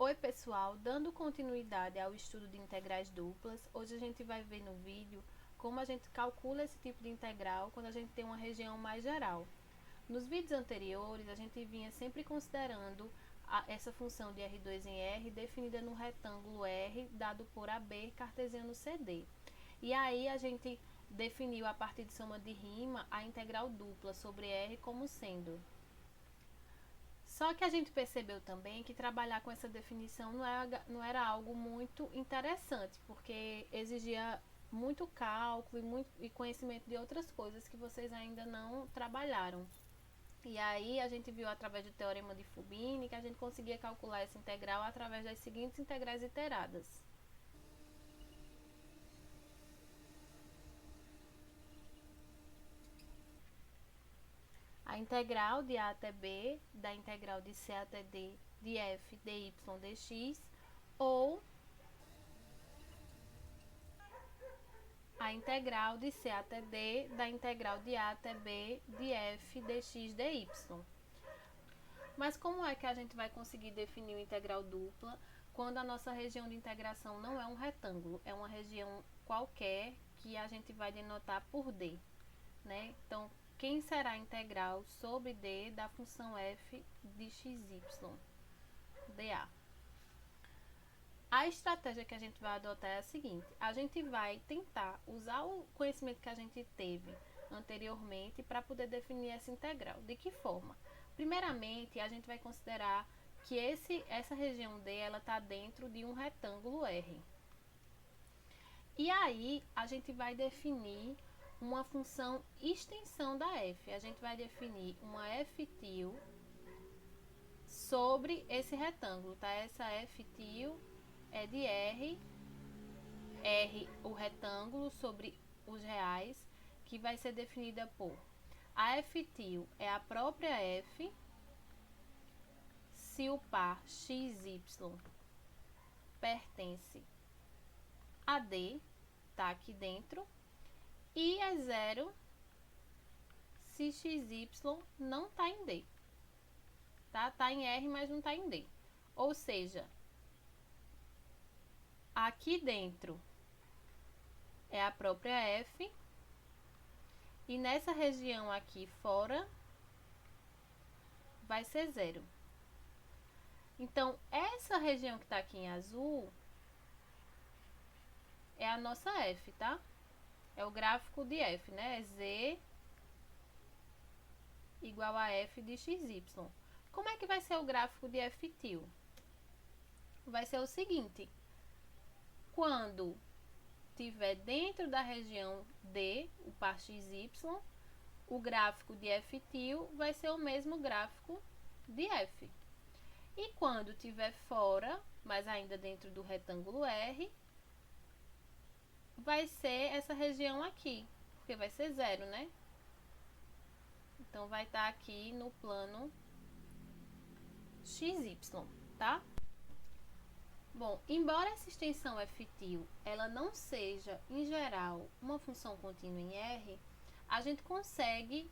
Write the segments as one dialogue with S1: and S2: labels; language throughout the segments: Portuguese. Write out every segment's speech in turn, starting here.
S1: Oi pessoal, dando continuidade ao estudo de integrais duplas, hoje a gente vai ver no vídeo como a gente calcula esse tipo de integral quando a gente tem uma região mais geral. Nos vídeos anteriores, a gente vinha sempre considerando essa função de R2 em R definida no retângulo R dado por AB cartesiano CD. E aí a gente definiu a partir de soma de rima a integral dupla sobre R como sendo. Só que a gente percebeu também que trabalhar com essa definição não era algo muito interessante, porque exigia muito cálculo e conhecimento de outras coisas que vocês ainda não trabalharam. E aí a gente viu através do teorema de Fubini que a gente conseguia calcular essa integral através das seguintes integrais iteradas. A integral de A até B, da integral de C até D, de f dy dx, ou a integral de C até D, da integral de A até B, de f dx dy. Mas como é que a gente vai conseguir definir uma integral dupla quando a nossa região de integração não é um retângulo, é uma região qualquer que a gente vai denotar por D, né? Então, quem será a integral sobre D da função f de xy, dA? A estratégia que a gente vai adotar é a seguinte: a gente vai tentar usar o conhecimento que a gente teve anteriormente para poder definir essa integral. De que forma? Primeiramente, a gente vai considerar que essa região D está dentro de um retângulo R. E aí, a gente vai definir uma função extensão da f. A gente vai definir uma f til sobre esse retângulo, tá? Essa f til é de R, o retângulo sobre os reais, que vai ser definida por a f til é a própria f se o par xy pertence a D, tá aqui dentro, e é zero se xy não tá em D, tá? Tá em R, mas não tá em D. Ou seja, aqui dentro é a própria f, e nessa região aqui fora vai ser zero. Então, essa região que está aqui em azul é a nossa f, tá? É o gráfico de f, né? É z igual a f de xy. Como é que vai ser o gráfico de f til? Vai ser o seguinte: quando tiver dentro da região D, o par xy, o gráfico de f til vai ser o mesmo gráfico de f. E quando tiver fora, mas ainda dentro do retângulo R, vai ser essa região aqui, porque vai ser zero, né? Então, vai estar aqui no plano XY, tá? Bom, embora essa extensão f til ela não seja, em geral, uma função contínua em R, a gente consegue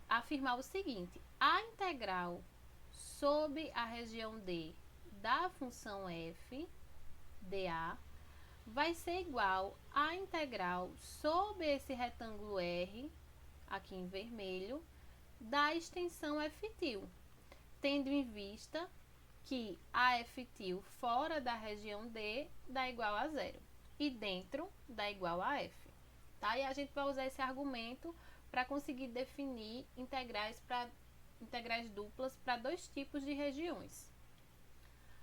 S1: afirmar o seguinte: a integral sobre a região D da função f, dA, vai ser igual à integral sobre esse retângulo R, aqui em vermelho, da extensão f til, tendo em vista que a f til fora da região D dá igual a zero e dentro dá igual a f. Tá? E a gente vai usar esse argumento para conseguir definir integrais duplas para dois tipos de regiões.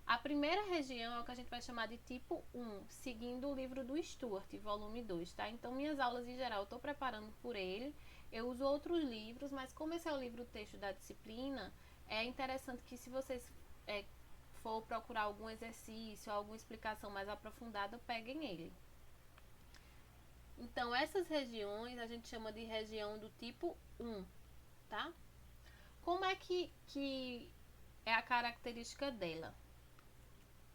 S1: A primeira região é o que a gente vai chamar de tipo 1, seguindo o livro do Stuart, volume 2, tá? Então, minhas aulas em geral eu estou preparando por ele. Eu uso outros livros, mas como esse é o livro-texto da disciplina, é interessante que se vocês for procurar algum exercício, alguma explicação mais aprofundada, peguem ele. Então, essas regiões a gente chama de região do tipo 1, tá? Como é que é a característica dela?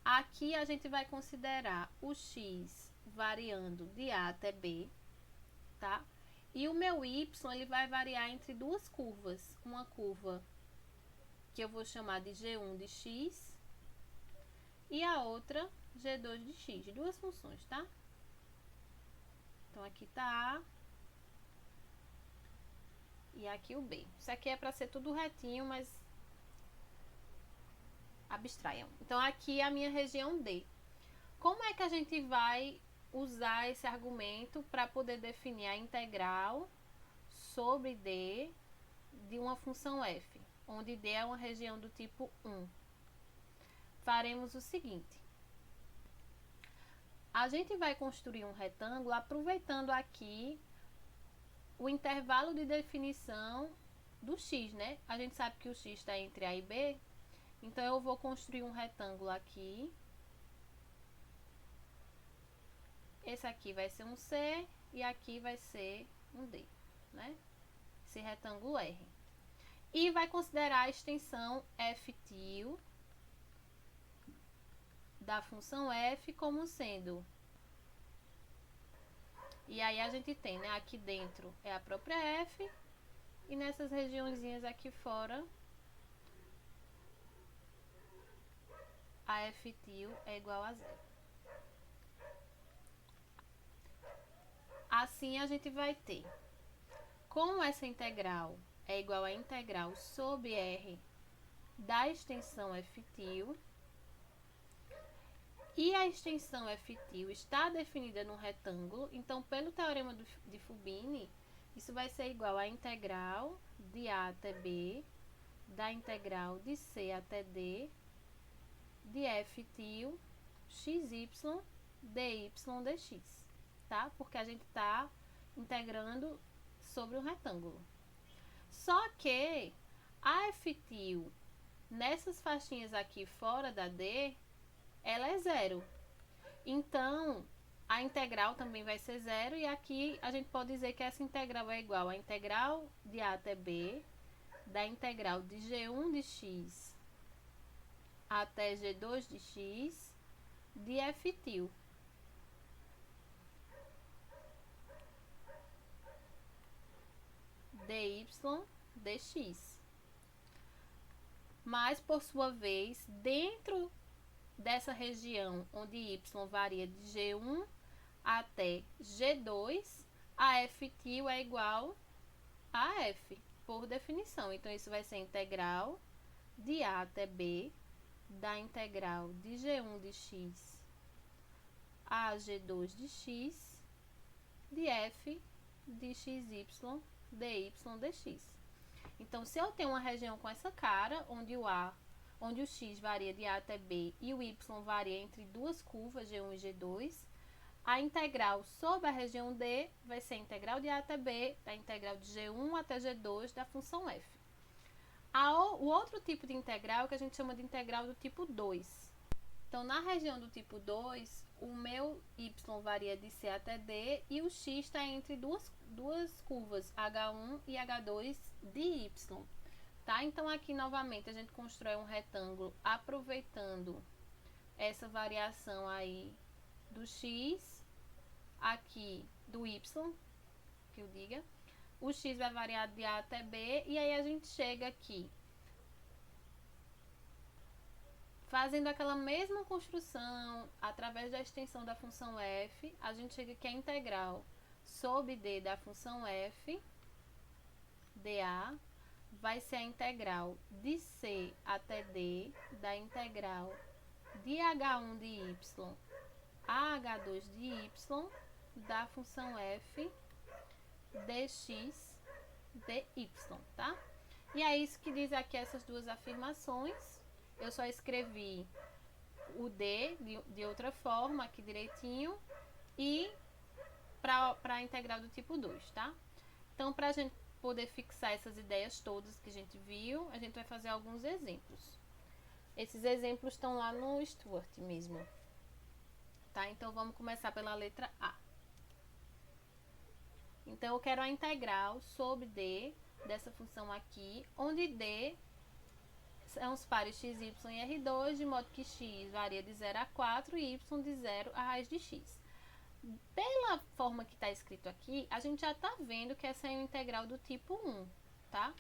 S1: Aqui a gente vai considerar o x variando de A até B, tá? E o meu y ele vai variar entre duas curvas. Uma curva que eu vou chamar de G1 de x e a outra G2 de x, duas funções, tá? Então, aqui tá A e aqui o B. Isso aqui é para ser tudo retinho, mas abstraiam. Então, aqui é a minha região D. Como é que a gente vai usar esse argumento para poder definir a integral sobre D de uma função f, onde D é uma região do tipo 1? Faremos o seguinte. A gente vai construir um retângulo aproveitando aqui o intervalo de definição do x, né? A gente sabe que o x está entre A e B, então eu vou construir um retângulo aqui. Esse aqui vai ser um C e aqui vai ser um D, né? Esse retângulo R. E vai considerar a extensão f til da função f como sendo... E aí a gente tem, né? Aqui dentro é a própria f e nessas regiõezinhas aqui fora a f til é igual a zero. Assim a gente vai ter, como essa integral é igual à integral sobre R da extensão f til, e a extensão f til está definida num retângulo, então pelo teorema de Fubini, isso vai ser igual à integral de A até B, da integral de C até D, de f til xy dy dx, tá? Porque a gente está integrando sobre um retângulo. Só que a f til nessas faixinhas aqui fora da D, ela é zero. Então, a integral também vai ser zero. E aqui a gente pode dizer que essa integral é igual à integral de A até B, da integral de G1 de x até G2 de x, de f til. dy dx. Mas, por sua vez, dentro dessa região onde y varia de G1 até G2, a f til é igual a f, por definição. Então, isso vai ser integral de A até B, da integral de G1 de x a G2 de x, de f de xy dy dx. Então, se eu tenho uma região com essa cara, onde o x varia de A até B e o y varia entre duas curvas, G1 e G2, a integral sobre a região D vai ser a integral de A até B, da integral de G1 até G2 da função f. O outro tipo de integral que a gente chama de integral do tipo 2. Então, na região do tipo 2, o meu y varia de C até D e o x está entre duas curvas, H1 e H2 de y. Tá? Então, aqui novamente a gente constrói um retângulo aproveitando essa variação aí do x, aqui do y, que eu diga. O x vai variar de A até B e aí a gente chega aqui fazendo aquela mesma construção através da extensão da função f, a gente chega aqui à integral sobre D da função f, dA, vai ser a integral de C até D, da integral de H1 de y a H2 de y, da função f dx dy, tá? E é isso que diz aqui essas duas afirmações. Eu só escrevi o D de outra forma aqui direitinho e para a integral do tipo 2, tá? Então, para a gente poder fixar essas ideias todas que a gente viu, a gente vai fazer alguns exemplos. Esses exemplos estão lá no Stuart mesmo, tá? Então, vamos começar pela letra A. Então, eu quero a integral sobre D dessa função aqui, onde D são os pares x, y e R2, de modo que x varia de 0 a 4 e y de 0 a raiz de x. Pela forma que está escrito aqui, a gente já está vendo que essa é uma integral do tipo 1, tá?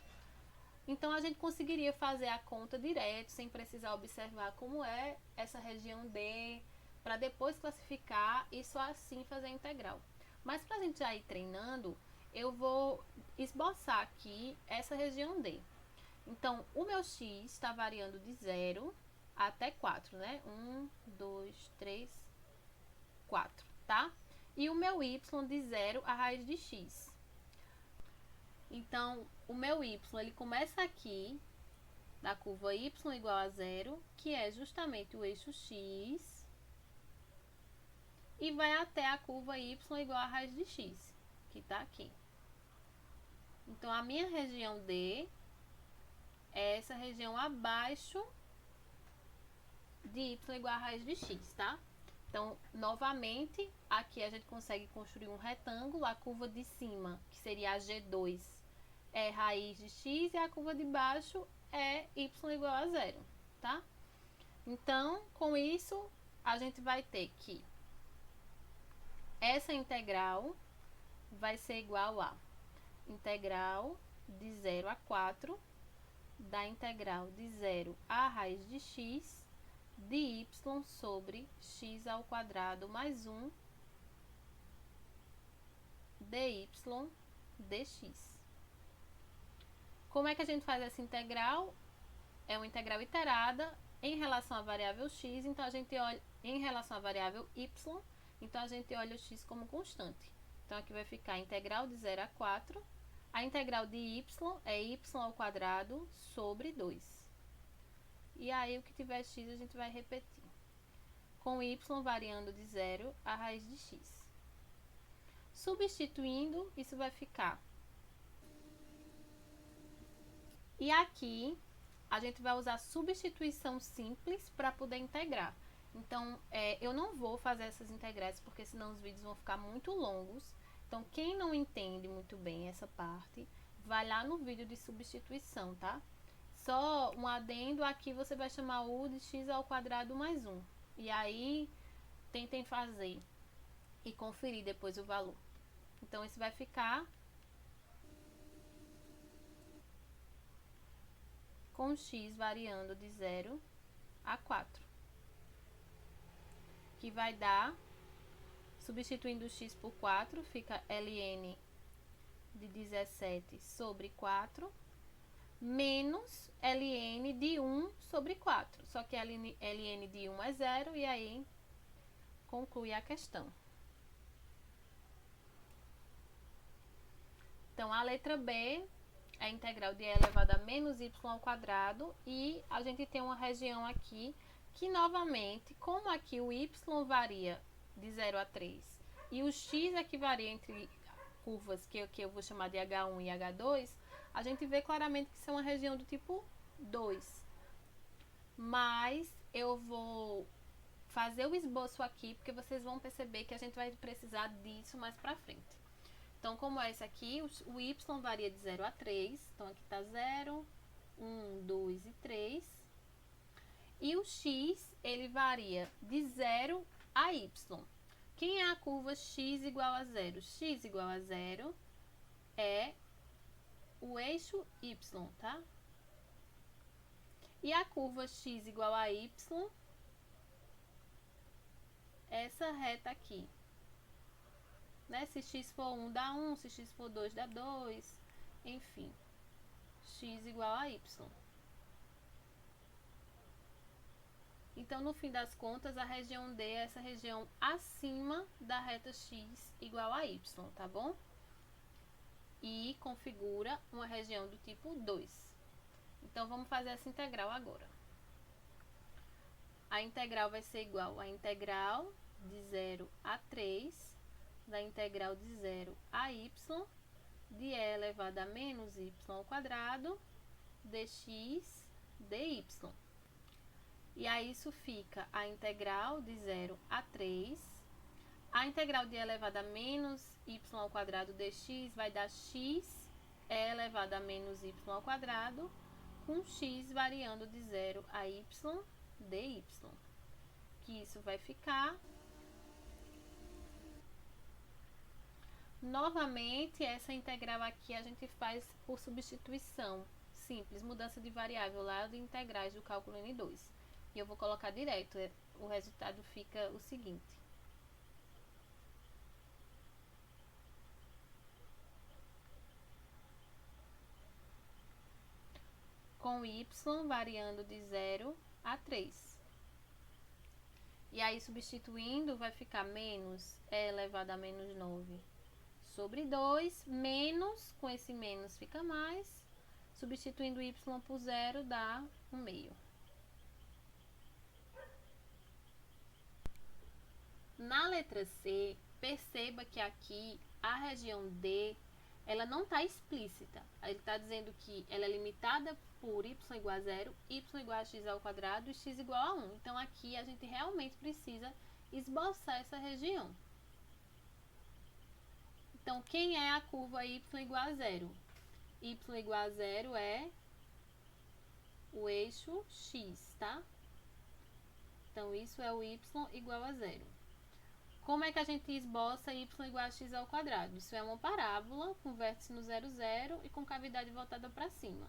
S1: Então, a gente conseguiria fazer a conta direto, sem precisar observar como é essa região D, para depois classificar e só assim fazer a integral. Mas para a gente já ir treinando, eu vou esboçar aqui essa região D. Então, o meu x está variando de 0 até 4, né? 1, 2, 3, 4, tá? E o meu y de 0 a raiz de x. Então, o meu y, ele começa aqui, da curva y igual a 0, que é justamente o eixo x, e vai até a curva y igual a raiz de x, que está aqui. Então, a minha região D é essa região abaixo de y igual a raiz de x, tá? Então, novamente, aqui a gente consegue construir um retângulo. A curva de cima, que seria a G2, é raiz de x, e a curva de baixo é y igual a 0, tá? Então, com isso, a gente vai ter que essa integral vai ser igual a integral de 0 a 4 da integral de 0 a raiz de x de y sobre x ao quadrado mais 1 dy dx. Como é que a gente faz essa integral? É uma integral iterada em relação à variável x, então a gente olha em relação à variável y, então a gente olha o x como constante. Então aqui vai ficar a integral de 0 a 4, a integral de y é y ao quadrado sobre 2. E aí o que tiver x a gente vai repetir, com y variando de 0 a raiz de x. Substituindo, isso vai ficar. E aqui a gente vai usar substituição simples para poder integrar. Então, eu não vou fazer essas integrais, porque senão os vídeos vão ficar muito longos. Então, quem não entende muito bem essa parte, vai lá no vídeo de substituição, tá? Só um adendo, aqui você vai chamar u de x ao quadrado mais 1. E aí, tentem fazer e conferir depois o valor. Então, esse vai ficar com x variando de 0 a 4. Que vai dar, substituindo o x por 4, fica ln de 17 sobre 4, menos ln de 1 sobre 4. Só que ln de 1 é 0, e aí conclui a questão. Então, a letra B é a integral de e elevado a menos y ao quadrado, e a gente tem uma região aqui que, novamente, como aqui o y varia de 0 a 3 e o x é que varia entre curvas que eu vou chamar de H1 e H2, a gente vê claramente que isso é uma região do tipo 2. Mas eu vou fazer o esboço aqui, porque vocês vão perceber que a gente vai precisar disso mais pra frente. Então, como é esse aqui, o y varia de 0 a 3. Então, aqui está 0, 1, 2 e 3. E o x, ele varia de 0 a y. Quem é a curva x igual a 0? X igual a 0 é o eixo y, tá? E a curva x igual a y, essa reta aqui. Né? Se x for 1, dá 1, se x for 2, dá 2, enfim, x igual a y. Então, no fim das contas, a região D é essa região acima da reta x igual a y, tá bom? E configura uma região do tipo 2. Então, vamos fazer essa integral agora. A integral vai ser igual à integral de 0 a 3 da integral de 0 a y de e elevado a menos y ao quadrado dx dy. E aí isso fica a integral de 0 a 3. A integral de e elevado a menos y ao quadrado dx vai dar x e elevado a menos y ao quadrado com x variando de 0 a y dy. Que isso vai ficar... Novamente, essa integral aqui a gente faz por substituição simples, mudança de variável lá de integrais do cálculo N2. E eu vou colocar direto, o resultado fica o seguinte. Com y variando de 0 a 3. E aí, substituindo, vai ficar menos e elevado a menos 9 sobre 2, menos, com esse menos fica mais, substituindo y por 0 dá 1 meio. Na letra C, perceba que aqui a região D, ela não está explícita. Ele está dizendo que ela é limitada por y igual a 0, y igual a x ao quadrado e x igual a 1. Então, aqui a gente realmente precisa esboçar essa região. Então, quem é a curva y igual a 0? Y igual a 0 é o eixo x, tá? Então, isso é o y igual a 0. Como é que a gente esboça y igual a x ao quadrado? Isso é uma parábola com vértice no 0, 0 e com cavidade voltada para cima.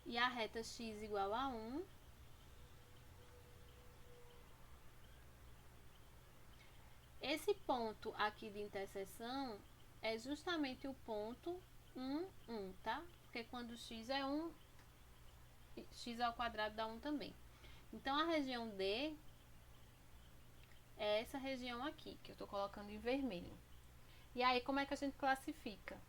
S1: E a reta x igual a 1. Esse ponto aqui de interseção é justamente o ponto 1, 1, tá? Porque quando x é 1, x ao quadrado dá 1 também. Então, a região D é essa região aqui, que eu estou colocando em vermelho. E aí, como é que a gente classifica?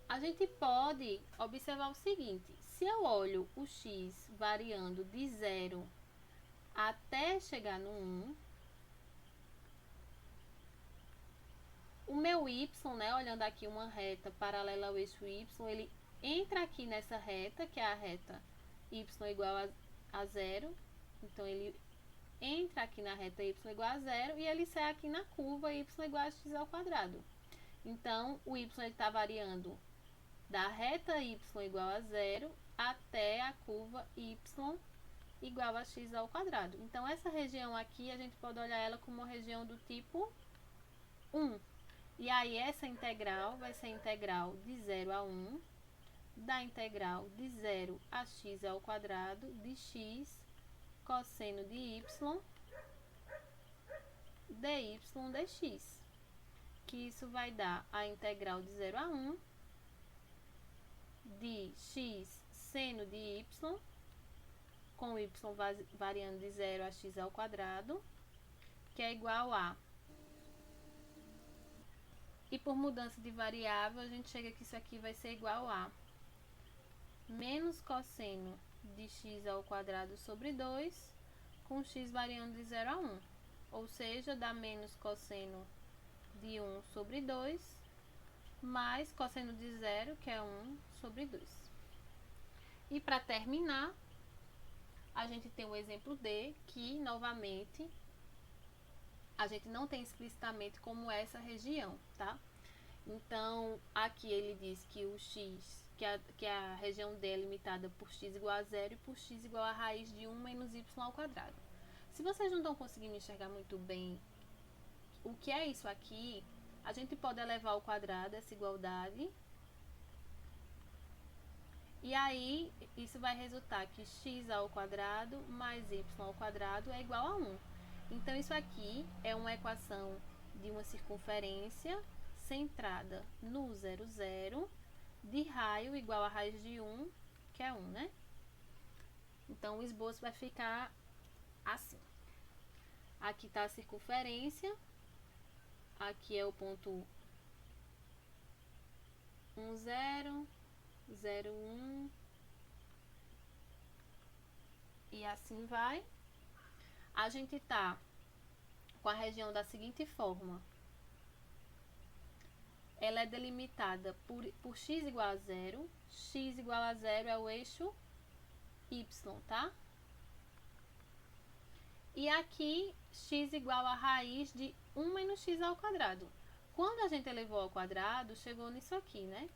S1: A gente pode observar o seguinte: se eu olho o x variando de 0 até chegar no 1, o meu y, né, olhando aqui uma reta paralela ao eixo y, ele entra aqui nessa reta, que é a reta y igual a 0. Então, ele entra aqui na reta y igual a 0 e ele sai aqui na curva y igual a x ao quadrado. Então, o y está variando da reta y igual a 0 até a curva y igual a x ao quadrado. Então, essa região aqui, a gente pode olhar ela como uma região do tipo 1. E aí, essa integral vai ser a integral de 0 a 1 da integral de 0 a x ao quadrado de x cosseno de y dy dx. Que isso vai dar a integral de 0 a 1 de x seno de y, com y variando de 0 a x ao quadrado, que é igual a... E por mudança de variável, a gente chega que isso aqui vai ser igual a menos cosseno de x ao quadrado sobre 2, com x variando de 0 a 1. Ou seja, dá menos cosseno de 1 sobre 2, mais cosseno de 0, que é 1 sobre 2. E para terminar, a gente tem o exemplo D, que, novamente, a gente não tem explicitamente como é essa região, tá? Então, aqui ele diz que o x, que a região D é limitada por x igual a 0 e por x igual a raiz de 1 menos y ao quadrado. Se vocês não estão conseguindo enxergar muito bem o que é isso aqui, a gente pode elevar ao quadrado essa igualdade. E aí, isso vai resultar que x ao quadrado mais y ao quadrado é igual a 1. Então, isso aqui é uma equação de uma circunferência centrada no 0, 0, de raio igual a raiz de 1, que é 1, né? Então, o esboço vai ficar assim. Aqui está a circunferência. Aqui é o ponto 1, 0, 0, 1. E assim vai. A gente está com a região da seguinte forma. Ela é delimitada por x igual a 0. X igual a 0 é o eixo y, tá? E aqui, x igual a raiz de 1 menos x ao quadrado. Quando a gente elevou ao quadrado, chegou nisso aqui, né?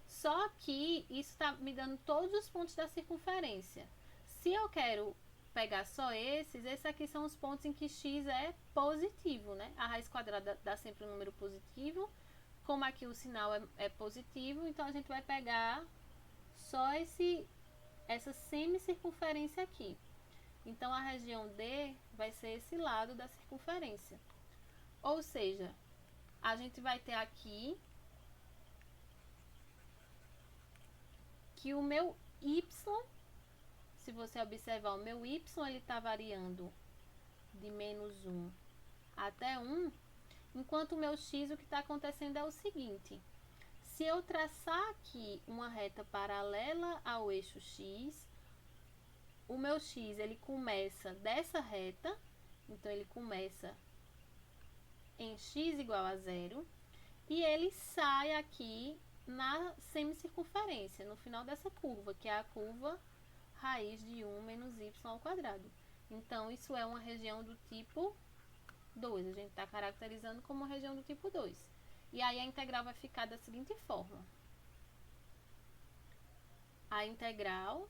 S1: Só que isso está me dando todos os pontos da circunferência. Se eu quero pegar só esses aqui são os pontos em que x é positivo, né? A raiz quadrada dá sempre um número positivo. Como aqui o sinal é positivo, então a gente vai pegar só essa semicircunferência aqui. Então, a região D vai ser esse lado da circunferência. Ou seja, a gente vai ter aqui que o meu y, se você observar, o meu y ele está variando de menos 1 até 1, enquanto o meu x, o que está acontecendo é o seguinte: se eu traçar aqui uma reta paralela ao eixo x, o meu x ele começa dessa reta, então ele começa em x igual a 0, e ele sai aqui na semicircunferência, no final dessa curva, que é a curva raiz de 1 menos y ao quadrado. Então, isso é uma região do tipo 2, a gente está caracterizando como uma região do tipo 2. E aí a integral vai ficar da seguinte forma: a integral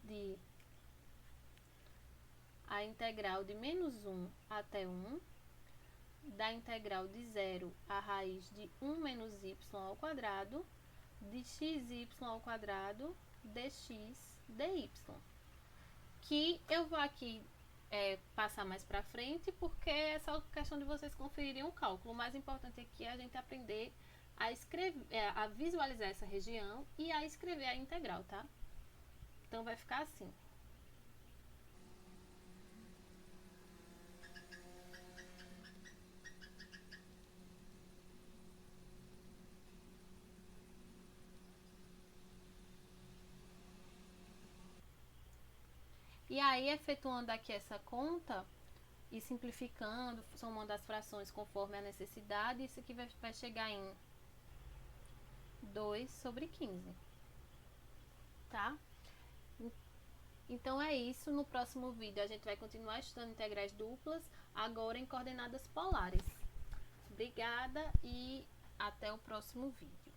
S1: de menos 1 até 1, da integral de 0 a raiz de 1 menos y ao quadrado, de xy ao quadrado, dx, dy. Que eu vou aqui passar mais para frente, porque é só questão de vocês conferirem o cálculo. O mais importante aqui é a gente aprender a escrever, a visualizar essa região e a escrever a integral, tá? Então vai ficar assim. E aí, efetuando aqui essa conta e simplificando, somando as frações conforme a necessidade, isso aqui vai chegar em 2 sobre 15, tá? Então é isso. No próximo vídeo a gente vai continuar estudando integrais duplas, agora em coordenadas polares. Obrigada e até o próximo vídeo.